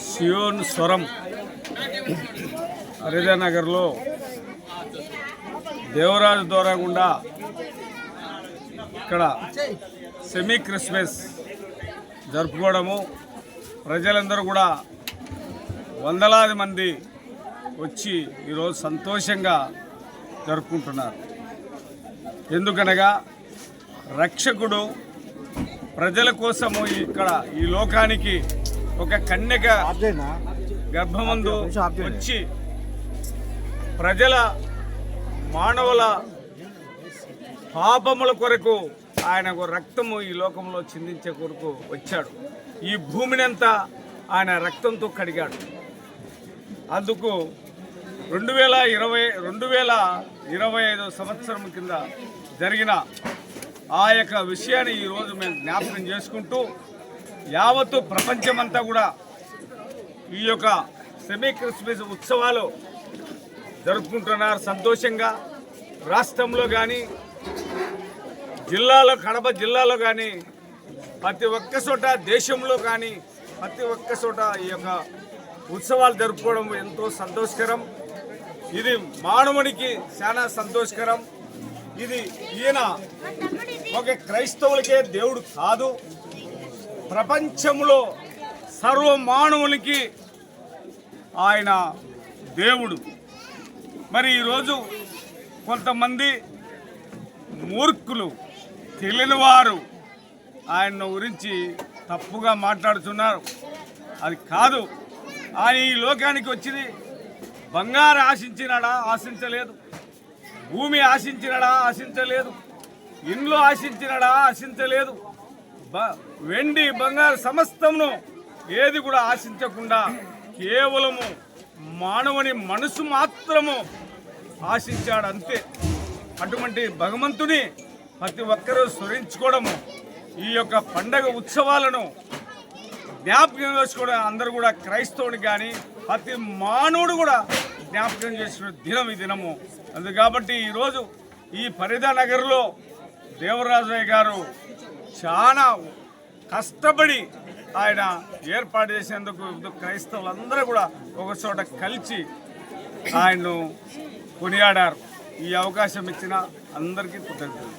సియోన్ స్వరం హరిదానగర్లో దేవరాజు ద్వారా గుండా ఇక్కడ సెమీ క్రిస్మస్ జరుపుకోవడము, ప్రజలందరూ కూడా వందలాది మంది వచ్చి ఈరోజు సంతోషంగా జరుపుకుంటున్నారు. ఎందుకనగా రక్షకుడు ప్రజల కోసము ఇక్కడ ఈ లోకానికి ఒక కన్యక గర్భమందు వచ్చి ప్రజల మానవుల పాపముల కొరకు ఆయన రక్తము ఈ లోకంలో చిందించే కొరకు వచ్చాడు. ఈ భూమిని అంతా ఆయన రక్తంతో కడిగాడు. అందుకు 2025 సంవత్సరం కింద జరిగిన ఆ యొక్క విషయాన్ని ఈరోజు మేము జ్ఞాపకం చేసుకుంటూ యావత్తు ప్రపంచమంతా కూడా ఈ యొక్క సెమీ క్రిస్మస్ ఉత్సవాలు జరుపుకుంటున్నారు సంతోషంగా. రాష్ట్రంలో కానీ జిల్లాలో, కడప జిల్లాలో కానీ, ప్రతి ఒక్క చోట దేశంలో కానీ ప్రతి ఒక్క చోట ఈ యొక్క ఉత్సవాలు జరుపుకోవడం ఎంతో సంతోషకరం. ఇది మానవునికి చాలా సంతోషకరం. ఇది ఈయన ఒక క్రైస్తవులకే దేవుడు కాదు, ప్రపంచంలో సర్వ మానవునికి ఆయన దేవుడు. మరి ఈరోజు కొంతమంది మూర్ఖులు, తెలియనివారు ఆయన గురించి తప్పుగా మాట్లాడుతున్నారు. అది కాదు. ఆయన ఈ లోకానికి వచ్చింది బంగారు ఆశించినాడా? ఆశించలేదు. భూమి ఆశించినాడా? ఆశించలేదు. ఇండ్లు ఆశించినాడా? ఆశించలేదు. వెండి బంగారు సమస్తమును ఏది కూడా ఆశించకుండా కేవలము మానవుని మనసు మాత్రము ఆశించాడు, అంతే. అటువంటి భగవంతుని ప్రతి ఒక్కరూ స్మరించుకోవడము, ఈ యొక్క పండగ ఉత్సవాలను జ్ఞాపకం చేసుకోవడం అందరూ కూడా క్రైస్తవుని కానీ ప్రతి మానవుడు కూడా జ్ఞాపకం చేసుకునే దినం ఈ దినము. అందు కాబట్టి ఈరోజు ఈ హరిదానగర్లో దేవరాజయ్య గారు చాలా కష్టపడి ఆయన ఏర్పాటు చేసేందుకు క్రైస్తవులందరూ కూడా ఒక చోట కలిసి ఆయన్ను కొనియాడారు. ఈ అవకాశం ఇచ్చిన అందరికీ కృతజ్ఞతలు.